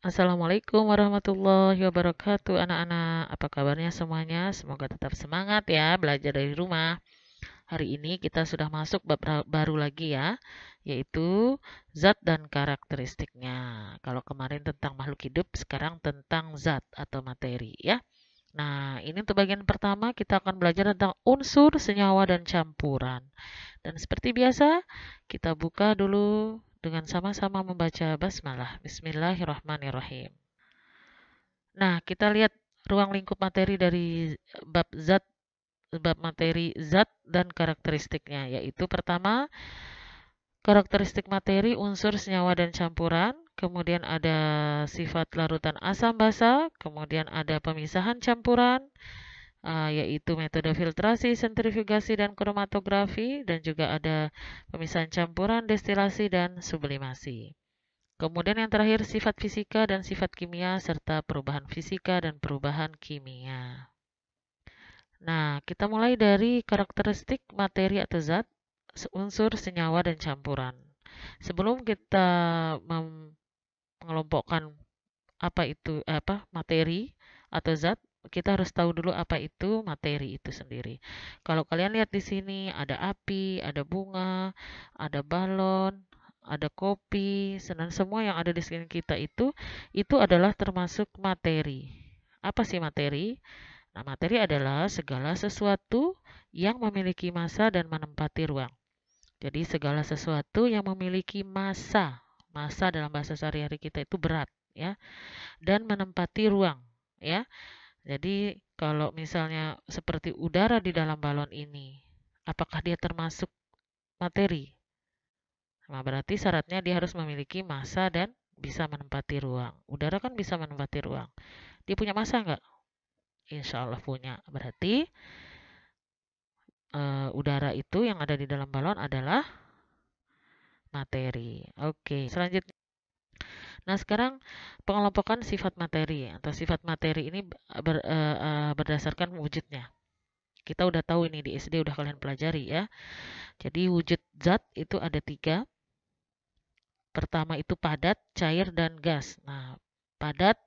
Assalamualaikum warahmatullahi wabarakatuh, anak-anak. Apa kabarnya semuanya? Semoga tetap semangat ya belajar dari rumah. Hari ini kita sudah masuk bab baru lagi ya, yaitu zat dan karakteristiknya. Kalau kemarin tentang makhluk hidup, sekarang tentang zat atau materi ya. Nah, ini untuk bagian pertama kita akan belajar tentang unsur, senyawa, dan campuran. Dan seperti biasa, kita buka dulu dengan sama-sama membaca basmalah. Bismillahirrahmanirrahim. Nah, kita lihat ruang lingkup materi dari bab zat, bab materi zat dan karakteristiknya, yaitu pertama, karakteristik materi, unsur, senyawa, dan campuran. Kemudian ada sifat larutan asam basa, kemudian ada pemisahan campuran, yaitu metode filtrasi, sentrifugasi, dan kromatografi, dan juga ada pemisahan campuran, destilasi, dan sublimasi. Kemudian yang terakhir sifat fisika dan sifat kimia serta perubahan fisika dan perubahan kimia. Nah, kita mulai dari karakteristik materi atau zat, unsur, senyawa, dan campuran. Sebelum kita mengelompokkan apa materi atau zat, kita harus tahu dulu apa itu materi itu sendiri. Kalau kalian lihat di sini ada api, ada bunga, ada balon, ada kopi, dan semua yang ada di sekeliling kita itu adalah termasuk materi. Apa sih materi? Nah, materi adalah segala sesuatu yang memiliki massa dan menempati ruang. Jadi segala sesuatu yang memiliki massa, massa dalam bahasa sehari-hari kita itu berat, ya, dan menempati ruang, ya. Jadi kalau misalnya seperti udara di dalam balon ini, apakah dia termasuk materi? Nah, berarti syaratnya dia harus memiliki massa dan bisa menempati ruang. Udara kan bisa menempati ruang. Dia punya massa nggak? Insya Allah punya. Berarti udara itu yang ada di dalam balon adalah materi. Oke, selanjutnya. Nah, sekarang pengelompokan sifat materi atau sifat materi ini berdasarkan wujudnya. Kita udah tahu ini di SD udah kalian pelajari ya. Jadi wujud zat itu ada tiga. Pertama itu padat, cair, dan gas. Nah, padat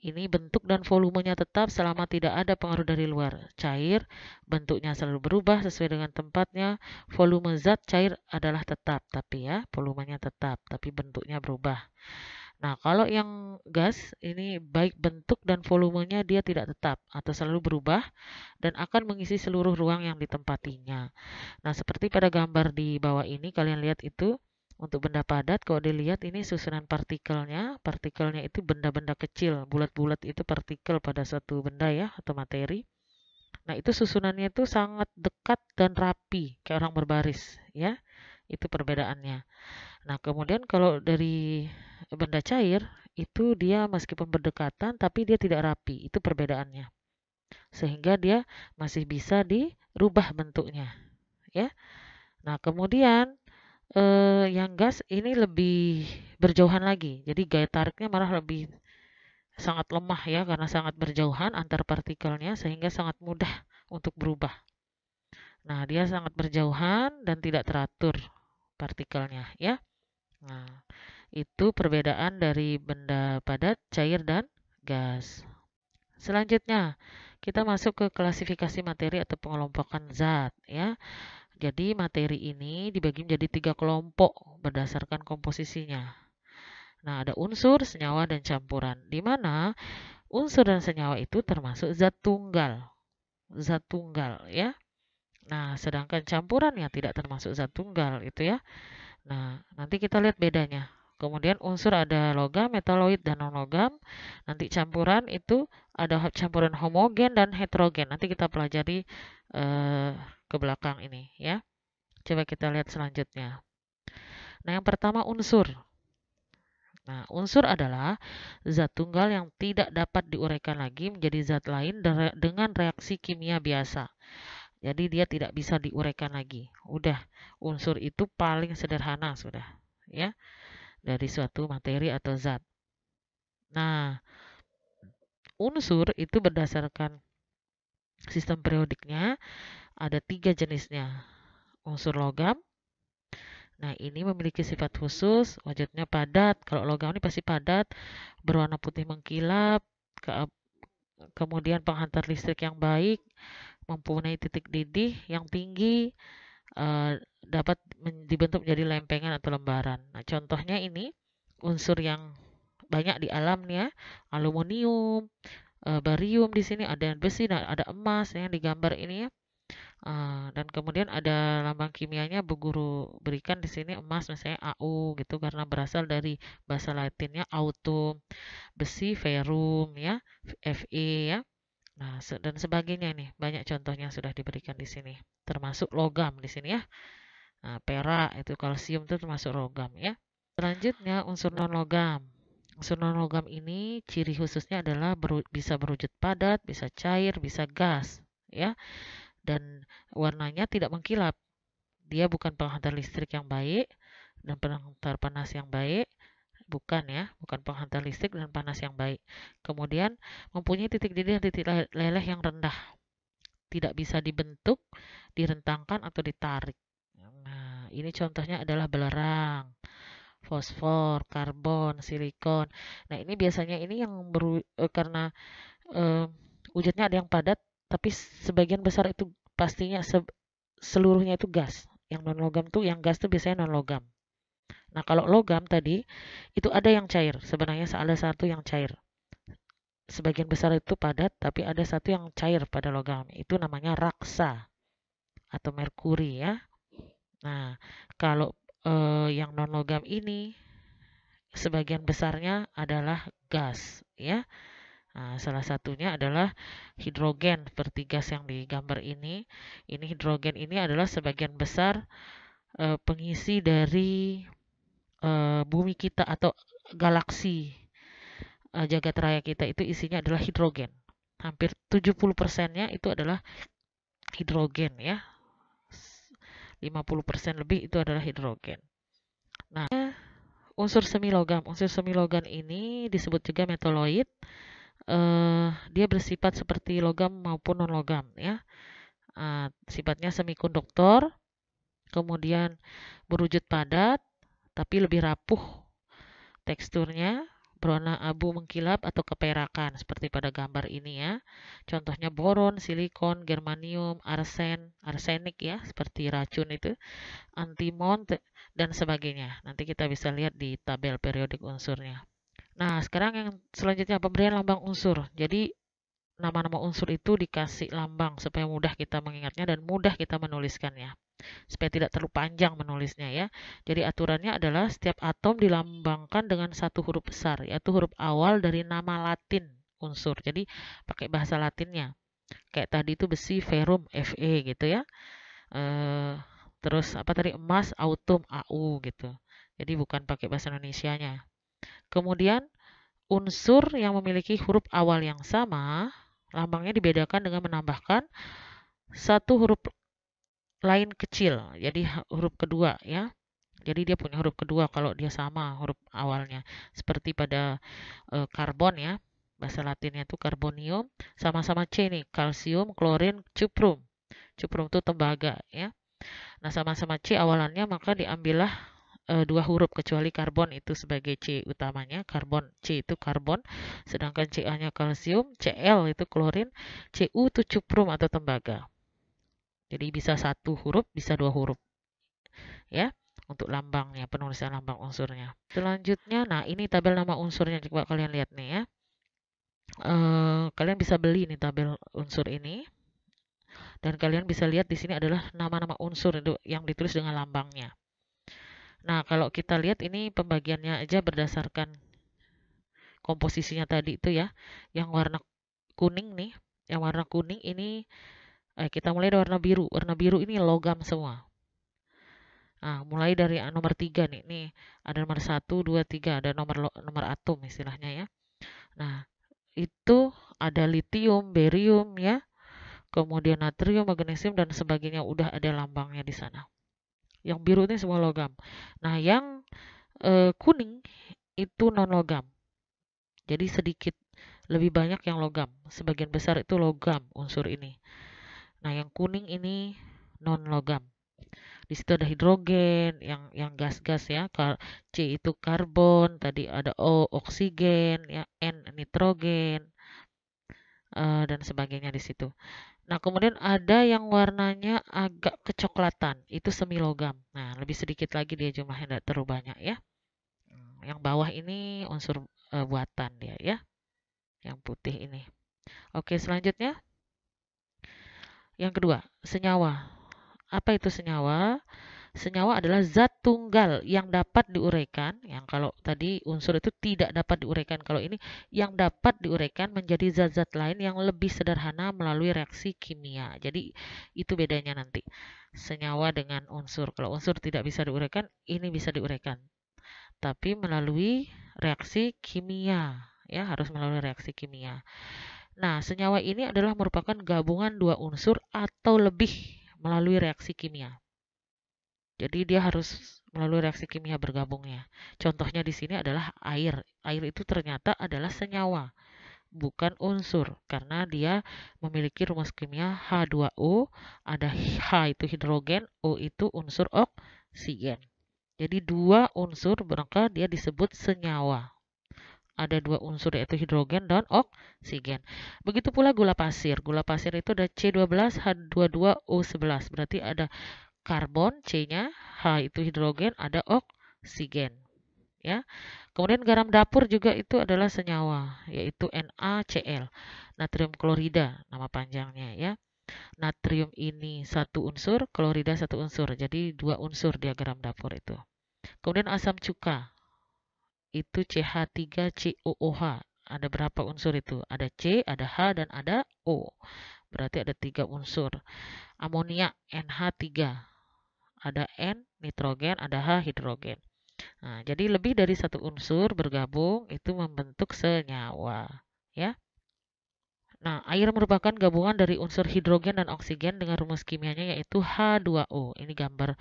ini bentuk dan volumenya tetap selama tidak ada pengaruh dari luar. Cair, bentuknya selalu berubah sesuai dengan tempatnya. Volume zat cair adalah tetap, tapi ya, volumenya tetap, tapi bentuknya berubah. Nah, kalau yang gas ini baik bentuk dan volumenya dia tidak tetap atau selalu berubah dan akan mengisi seluruh ruang yang ditempatinya. Nah, seperti pada gambar di bawah ini kalian lihat itu untuk benda padat, kalau dilihat ini susunan partikelnya. Partikelnya itu benda-benda kecil, bulat-bulat itu partikel pada suatu benda ya atau materi. Nah, itu susunannya itu sangat dekat dan rapi, kayak orang berbaris ya. Itu perbedaannya. Nah, kemudian kalau dari benda cair itu dia meskipun berdekatan tapi dia tidak rapi. Itu perbedaannya. Sehingga dia masih bisa dirubah bentuknya, ya. Nah, kemudian yang gas ini lebih berjauhan lagi. Jadi gaya tariknya malah lebih sangat lemah ya karena sangat berjauhan antar partikelnya sehingga sangat mudah untuk berubah. Nah, dia sangat berjauhan dan tidak teratur partikelnya ya. Nah, itu perbedaan dari benda padat, cair, dan gas. Selanjutnya, kita masuk ke klasifikasi materi atau pengelompokan zat ya. Jadi materi ini dibagi menjadi tiga kelompok berdasarkan komposisinya. Nah, ada unsur, senyawa, dan campuran. Di mana unsur dan senyawa itu termasuk zat tunggal. Zat tunggal ya. Nah, sedangkan campuran yang tidak termasuk zat tunggal itu ya. Nah, nanti kita lihat bedanya. Kemudian unsur ada logam, metaloid, dan non-logam. Nanti campuran itu ada campuran homogen dan heterogen. Nanti kita pelajari ke belakang ini ya. Coba kita lihat selanjutnya. Nah, yang pertama unsur. Nah, unsur adalah zat tunggal yang tidak dapat diuraikan lagi menjadi zat lain dengan reaksi kimia biasa. Jadi dia tidak bisa diuraikan lagi. Udah, unsur itu paling sederhana sudah, ya, dari suatu materi atau zat. Nah, unsur itu berdasarkan sistem periodiknya ada tiga jenisnya. Unsur logam, Nah, ini memiliki sifat khusus, wujudnya padat. Kalau logam ini pasti padat, berwarna putih mengkilap, ke- kemudian penghantar listrik yang baik, mempunyai titik didih yang tinggi, dapat dibentuk menjadi lempengan atau lembaran. Nah, contohnya ini unsur yang banyak di alam nih ya, aluminium, barium di sini ada besi dan ada emas yang digambar ini ya. Dan kemudian ada lambang kimianya Bu Guru berikan di sini emas misalnya AU gitu karena berasal dari bahasa Latinnya autum, besi ferrum ya, Fe ya. Nah, dan sebagainya nih, banyak contohnya sudah diberikan di sini. Termasuk logam di sini ya. Nah, perak itu kalsium itu termasuk logam ya. Selanjutnya unsur non-logam. Unsur non-logam ini ciri khususnya adalah bisa berwujud padat, bisa cair, bisa gas ya. Dan warnanya tidak mengkilap. Dia bukan penghantar listrik yang baik dan penghantar panas yang baik. Bukan ya, bukan penghantar listrik dan panas yang baik. Kemudian mempunyai titik didih dan titik leleh yang rendah. Tidak bisa dibentuk, direntangkan atau ditarik. Nah, ini contohnya adalah belerang, fosfor, karbon, silikon. Nah, ini biasanya ini yang karena eh, wujudnya ada yang padat, tapi sebagian besar itu pastinya seluruhnya itu gas. Yang non logam tuh, yang gas tuh biasanya non logam. Nah, kalau logam tadi itu ada yang cair. Sebenarnya ada satu yang cair. Sebagian besar itu padat, tapi ada satu yang cair pada logam. Itu namanya raksa atau merkuri ya. Nah, kalau yang non logam ini sebagian besarnya adalah gas ya. Nah, salah satunya adalah hidrogen seperti gas yang digambar ini. Ini hidrogen ini adalah sebagian besar pengisi dari bumi kita atau galaksi jagat raya kita itu isinya adalah hidrogen. Hampir 70%-nya itu adalah hidrogen ya. 50% lebih itu adalah hidrogen. Nah, unsur semi logam. Unsur semi logam ini disebut juga metaloid. Dia bersifat seperti logam maupun non logam ya. Sifatnya semikonduktor, kemudian berwujud padat, tapi lebih rapuh teksturnya, berwarna abu mengkilap atau keperakan seperti pada gambar ini ya. Contohnya boron, silikon, germanium, arsenik ya, seperti racun itu, antimon dan sebagainya. Nanti kita bisa lihat di tabel periodik unsurnya. Nah, sekarang yang selanjutnya pemberian lambang unsur. Jadi nama-nama unsur itu dikasih lambang supaya mudah kita mengingatnya dan mudah kita menuliskannya. Supaya tidak terlalu panjang menulisnya ya. Jadi aturannya adalah setiap atom dilambangkan dengan satu huruf besar, yaitu huruf awal dari nama Latin unsur. Jadi pakai bahasa Latinnya. Kayak tadi itu besi, ferrum, Fe gitu ya. Terus apa tadi emas, autum, Au gitu. Jadi bukan pakai bahasa Indonesianya. Kemudian unsur yang memiliki huruf awal yang sama, lambangnya dibedakan dengan menambahkan satu huruf lain kecil. Jadi huruf kedua ya. Jadi dia punya huruf kedua kalau dia sama huruf awalnya. Seperti pada karbon ya. Bahasa Latinnya itu karbonium, sama-sama C nih, kalsium, klorin, cuprum. Cuprum itu tembaga ya. Nah, sama-sama C awalannya maka diambillah dua huruf kecuali karbon itu sebagai C utamanya. Karbon C itu karbon, sedangkan Ca-nya kalsium, Cl itu klorin, Cu itu cuprum atau tembaga. Jadi bisa satu huruf, bisa dua huruf ya untuk lambangnya, penulisan lambang unsurnya. Selanjutnya, nah ini tabel nama unsurnya coba kalian lihat nih ya. Kalian bisa beli nih tabel unsur ini dan kalian bisa lihat di sini adalah nama-nama unsur itu yang ditulis dengan lambangnya. Nah, kalau kita lihat ini pembagiannya aja berdasarkan komposisinya tadi itu ya. Yang warna kuning nih, yang warna kuning ini kita mulai dari warna biru. Warna biru ini logam semua. Nah, mulai dari nomor 3 nih. Nih, ada nomor 1, 2, 3, ada nomor atom istilahnya ya. Nah, itu ada litium, berium ya. Kemudian natrium, magnesium dan sebagainya udah ada lambangnya di sana. Yang biru ini semua logam. Nah, yang kuning itu non logam. Jadi sedikit lebih banyak yang logam. Sebagian besar itu logam unsur ini. Nah, yang kuning ini non logam. Di situ ada hidrogen yang gas-gas ya. C itu karbon, tadi ada O oksigen, ya, N nitrogen, dan sebagainya di situ. Nah, kemudian ada yang warnanya agak kecoklatan, itu semi logam. Nah, lebih sedikit lagi dia jumlahnya, tidak terlalu banyak ya. Yang bawah ini unsur buatan dia ya, yang putih ini. Oke, selanjutnya yang kedua, senyawa. Apa itu senyawa? Senyawa adalah zat tunggal yang dapat diuraikan, yang kalau tadi unsur itu tidak dapat diuraikan, kalau ini yang dapat diuraikan menjadi zat-zat lain yang lebih sederhana melalui reaksi kimia. Jadi itu bedanya nanti. Senyawa dengan unsur. Kalau unsur tidak bisa diuraikan, ini bisa diuraikan. Tapi melalui reaksi kimia, ya harus melalui reaksi kimia. Nah, senyawa ini adalah merupakan gabungan dua unsur atau lebih melalui reaksi kimia. Jadi dia harus melalui reaksi kimia bergabungnya. Contohnya di sini adalah air. Air itu ternyata adalah senyawa, bukan unsur, karena dia memiliki rumus kimia H2O, ada H itu hidrogen, O itu unsur oksigen. Jadi dua unsur maka dia disebut senyawa. Ada dua unsur yaitu hidrogen dan oksigen. Begitu pula gula pasir. Gula pasir itu ada C12H22O11. Berarti ada karbon C-nya, H itu hidrogen, ada oksigen, ya. Kemudian garam dapur juga itu adalah senyawa, yaitu NaCl, natrium klorida nama panjangnya ya. Natrium ini satu unsur, klorida satu unsur, jadi dua unsur dia garam dapur itu. Kemudian asam cuka itu CH3COOH. Ada berapa unsur itu? Ada C, ada H, dan ada O. Berarti ada 3 unsur. Amonia NH3. Ada N nitrogen, ada H hidrogen. Nah, jadi lebih dari satu unsur bergabung itu membentuk senyawa, ya. Nah, air merupakan gabungan dari unsur hidrogen dan oksigen dengan rumus kimianya yaitu H2O. Ini gambar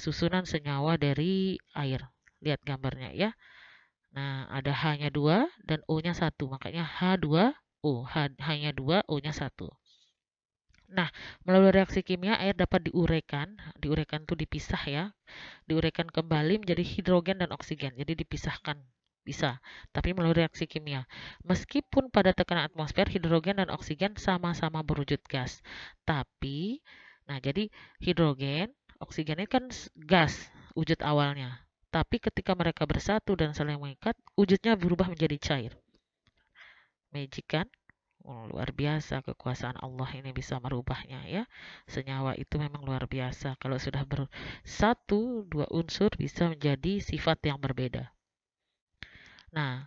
susunan senyawa dari air. Lihat gambarnya ya. Nah, ada H-nya 2 dan O-nya 1, makanya H2O. H-nya 2, O-nya 1. Nah, melalui reaksi kimia air dapat diuraikan. Diuraikan itu dipisah ya. Diuraikan kembali menjadi hidrogen dan oksigen. Jadi dipisahkan bisa, tapi melalui reaksi kimia. Meskipun pada tekanan atmosfer hidrogen dan oksigen sama-sama berwujud gas. Tapi, nah jadi hidrogen, oksigen ini kan gas wujud awalnya. Tapi ketika mereka bersatu dan saling mengikat, wujudnya berubah menjadi cair. Magic kan? Oh, luar biasa kekuasaan Allah ini bisa merubahnya ya. Senyawa itu memang luar biasa. Kalau sudah bersatu, dua unsur bisa menjadi sifat yang berbeda. Nah,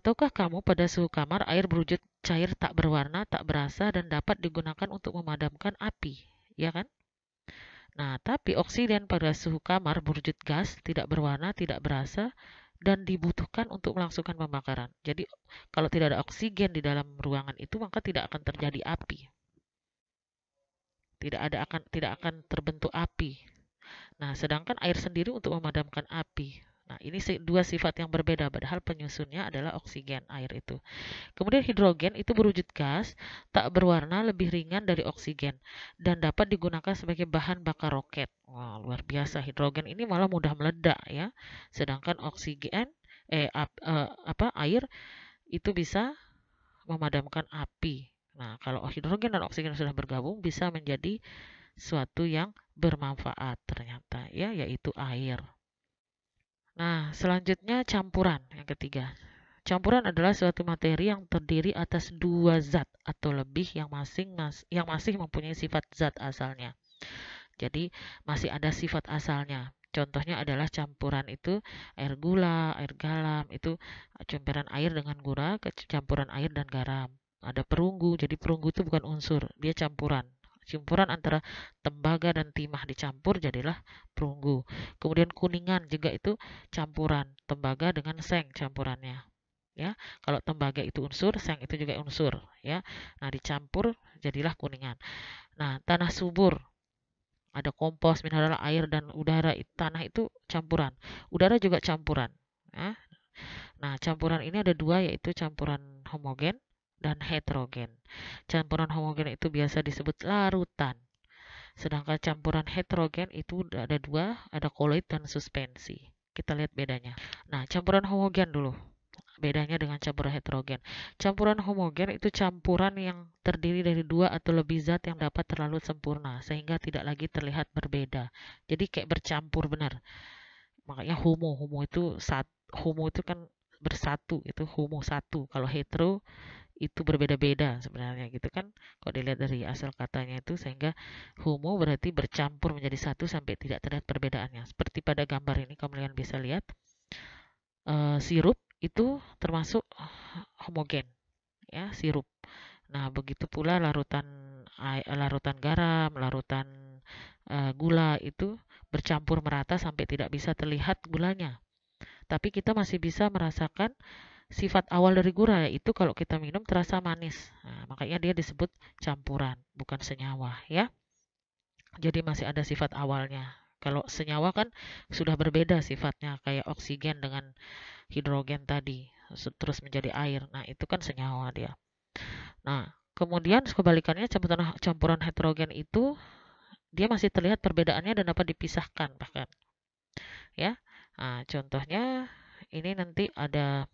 tahukah kamu pada suhu kamar air berwujud cair tak berwarna, tak berasa, dan dapat digunakan untuk memadamkan api, ya kan? Nah, tapi oksigen pada suhu kamar berwujud gas, tidak berwarna, tidak berasa, dan dibutuhkan untuk melangsungkan pembakaran. Jadi, kalau tidak ada oksigen di dalam ruangan itu, maka tidak akan terjadi api. Tidak akan terbentuk api. Nah, sedangkan air sendiri untuk memadamkan api. Nah, ini dua sifat yang berbeda, padahal penyusunnya adalah oksigen, air itu. Kemudian hidrogen itu berwujud gas, tak berwarna, lebih ringan dari oksigen, dan dapat digunakan sebagai bahan bakar roket. Wah, luar biasa, hidrogen ini malah mudah meledak ya. Sedangkan oksigen, air itu bisa memadamkan api. Nah, kalau hidrogen dan oksigen sudah bergabung bisa menjadi suatu yang bermanfaat ternyata ya, yaitu air. Nah, selanjutnya campuran yang ketiga. Campuran adalah suatu materi yang terdiri atas dua zat atau lebih yang masih mempunyai sifat zat asalnya. Jadi masih ada sifat asalnya. Contohnya adalah campuran itu air gula, air garam, itu campuran air dengan gula, campuran air dan garam. Ada perunggu, jadi perunggu itu bukan unsur, dia campuran. Campuran antara tembaga dan timah dicampur jadilah perunggu. Kemudian kuningan juga itu campuran tembaga dengan seng campurannya. Ya, kalau tembaga itu unsur, seng itu juga unsur. Ya, nah dicampur jadilah kuningan. Nah, tanah subur ada kompos, mineral, air, dan udara. Tanah itu campuran. Udara juga campuran. Ya. Nah, campuran ini ada dua, yaitu campuran homogen dan heterogen. Campuran homogen itu biasa disebut larutan. Sedangkan campuran heterogen itu ada dua, ada koloid dan suspensi. Kita lihat bedanya. Nah, campuran homogen dulu. Bedanya dengan campuran heterogen. Campuran homogen itu campuran yang terdiri dari dua atau lebih zat yang dapat terlalu sempurna, sehingga tidak lagi terlihat berbeda. Jadi kayak bercampur benar. Makanya homo itu homo itu kan bersatu, itu homo satu. Kalau hetero itu berbeda-beda sebenarnya gitu kan. Kalau dilihat dari asal katanya itu, sehingga homo berarti bercampur menjadi satu sampai tidak terlihat perbedaannya. Seperti pada gambar ini kalian bisa lihat, sirup itu termasuk homogen, ya, sirup. Nah, begitu pula larutan garam, larutan gula itu bercampur merata sampai tidak bisa terlihat gulanya. Tapi kita masih bisa merasakan sifat awal dari gula, yaitu kalau kita minum terasa manis. Nah, makanya dia disebut campuran, bukan senyawa, ya. Jadi masih ada sifat awalnya. Kalau senyawa kan sudah berbeda sifatnya, kayak oksigen dengan hidrogen tadi, terus menjadi air. Nah, itu kan senyawa dia. Nah, kemudian kebalikannya campuran heterogen itu dia masih terlihat perbedaannya dan dapat dipisahkan bahkan, ya. Nah, contohnya ini nanti ada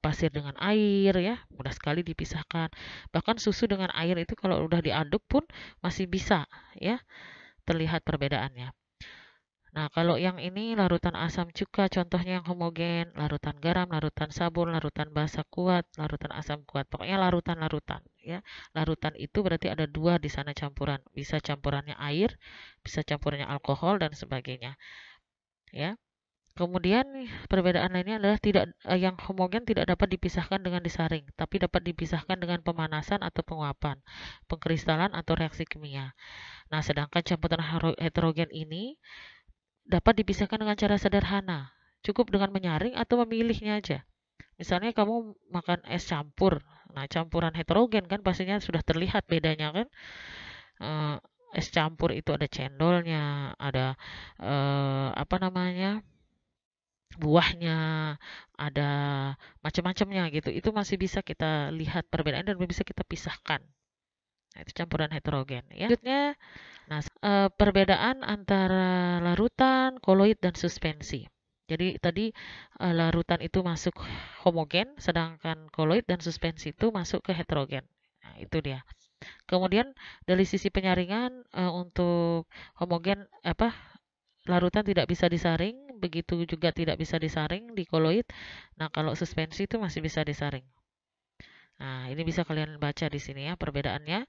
pasir dengan air, ya, mudah sekali dipisahkan. Bahkan susu dengan air itu kalau udah diaduk pun masih bisa, ya, terlihat perbedaannya. Nah, kalau yang ini larutan asam cuka, contohnya yang homogen, larutan garam, larutan sabun, larutan basa kuat, larutan asam kuat. Pokoknya larutan-larutan, ya. Larutan itu berarti ada dua di sana campuran. Bisa campurannya air, bisa campurannya alkohol dan sebagainya, ya. Kemudian perbedaan lainnya adalah yang homogen tidak dapat dipisahkan dengan disaring, tapi dapat dipisahkan dengan pemanasan atau penguapan, pengkristalan atau reaksi kimia. Nah, sedangkan campuran heterogen ini dapat dipisahkan dengan cara sederhana. Cukup dengan menyaring atau memilihnya aja. Misalnya kamu makan es campur. Nah, campuran heterogen kan pastinya sudah terlihat bedanya kan. Eh, es campur itu ada cendolnya, ada apa namanya? Buahnya, ada macam-macamnya gitu. Itu masih bisa kita lihat perbedaan dan bisa kita pisahkan. Nah, itu campuran heterogen, ya. Selanjutnya, nah, perbedaan antara larutan, koloid, dan suspensi. Jadi tadi larutan itu masuk homogen, sedangkan koloid dan suspensi itu masuk ke heterogen. Nah, itu dia. Kemudian dari sisi penyaringan, untuk homogen larutan tidak bisa disaring, begitu juga tidak bisa disaring di koloid. Nah, kalau suspensi itu masih bisa disaring. Nah, ini bisa kalian baca di sini ya perbedaannya.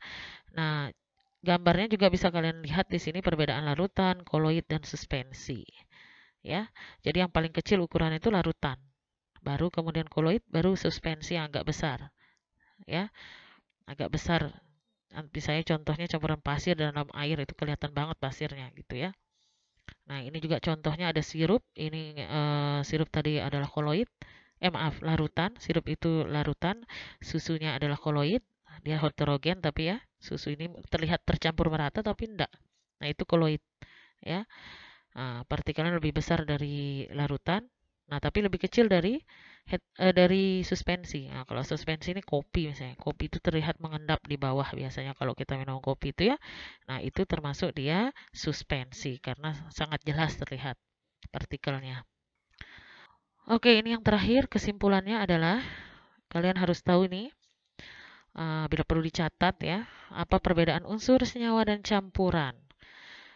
Nah, gambarnya juga bisa kalian lihat di sini perbedaan larutan, koloid, dan suspensi. Ya, jadi yang paling kecil ukuran itu larutan, baru kemudian koloid, baru suspensi yang agak besar. Ya, agak besar. Misalnya contohnya campuran pasir dalam air itu kelihatan banget pasirnya gitu ya. Nah, ini juga contohnya ada sirup. Ini sirup tadi adalah koloid. Maaf, larutan. Sirup itu larutan. Susunya adalah koloid. Dia heterogen tapi ya, susu ini terlihat tercampur merata tapi enggak. Nah, itu koloid, ya. Nah, partikelnya lebih besar dari larutan. Nah, tapi lebih kecil dari suspensi. Nah, kalau suspensi ini kopi misalnya. Kopi itu terlihat mengendap di bawah biasanya kalau kita minum kopi itu ya. Nah, itu termasuk dia suspensi karena sangat jelas terlihat partikelnya. Oke, ini yang terakhir kesimpulannya adalah kalian harus tahu nih, bila perlu dicatat ya, apa perbedaan unsur, senyawa, dan campuran.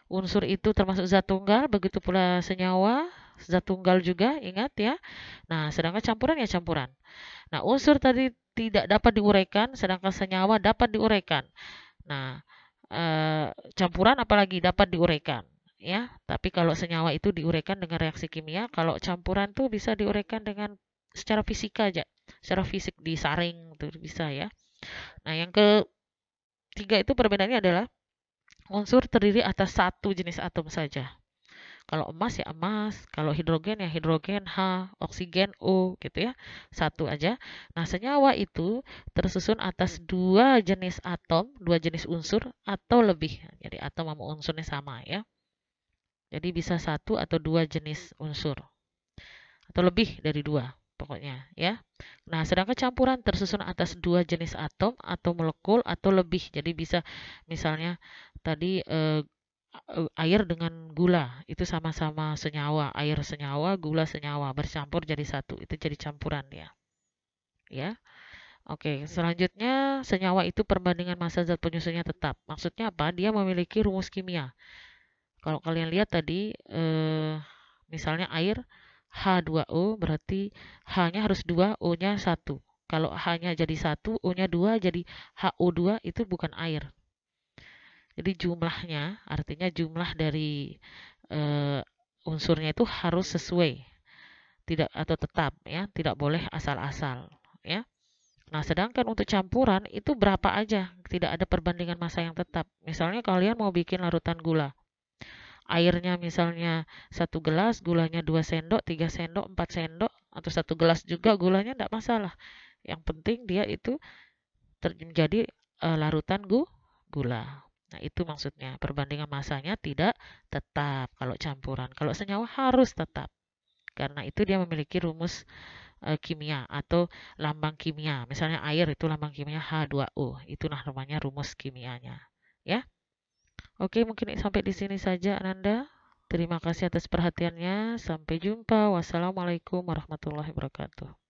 Unsur itu termasuk zat tunggal, begitu pula senyawa, zat tunggal juga, ingat ya. Nah, sedangkan campuran ya campuran. Nah, unsur tadi tidak dapat diuraikan, sedangkan senyawa dapat diuraikan. Nah, campuran apalagi dapat diuraikan, ya. Tapi kalau senyawa itu diuraikan dengan reaksi kimia, kalau campuran tuh bisa diuraikan dengan secara fisika aja, secara fisik disaring tuh bisa ya. Nah, yang ketiga itu perbedaannya adalah unsur terdiri atas satu jenis atom saja. Kalau emas ya emas, kalau hidrogen ya hidrogen H, oksigen O gitu ya. Satu aja. Nah, senyawa itu tersusun atas dua jenis atom, dua jenis unsur atau lebih. Jadi atom sama unsurnya sama ya. Jadi bisa satu atau dua jenis unsur. Atau lebih dari dua pokoknya ya. Nah, sedangkan campuran tersusun atas dua jenis atom atau molekul atau lebih. Jadi bisa misalnya tadi air dengan gula itu sama-sama senyawa, air senyawa, gula senyawa bercampur jadi satu, itu jadi campuran ya. Ya. Oke, selanjutnya senyawa itu perbandingan massa zat penyusunnya tetap. Maksudnya apa? Dia memiliki rumus kimia. Kalau kalian lihat tadi, misalnya air H2O berarti H-nya harus 2, O-nya 1. Kalau H-nya jadi 1, O-nya 2, jadi HO2 itu bukan air. Jadi jumlahnya, artinya jumlah dari eh, unsurnya itu harus sesuai, tidak atau tetap ya, tidak boleh asal-asal ya. Nah, sedangkan untuk campuran itu berapa aja, tidak ada perbandingan massa yang tetap. Misalnya kalian mau bikin larutan gula, airnya misalnya 1 gelas, gulanya 2 sendok, 3 sendok, 4 sendok, atau 1 gelas juga gulanya tidak masalah. Yang penting dia itu menjadi larutan gula. Nah, itu maksudnya perbandingan massanya tidak tetap kalau campuran. Kalau senyawa harus tetap. Karena itu dia memiliki rumus kimia atau lambang kimia. Misalnya air itu lambang kimia H2O. Itulah namanya rumus kimianya. Ya. Oke, mungkin sampai di sini saja Ananda. Terima kasih atas perhatiannya. Sampai jumpa. Wassalamualaikum warahmatullahi wabarakatuh.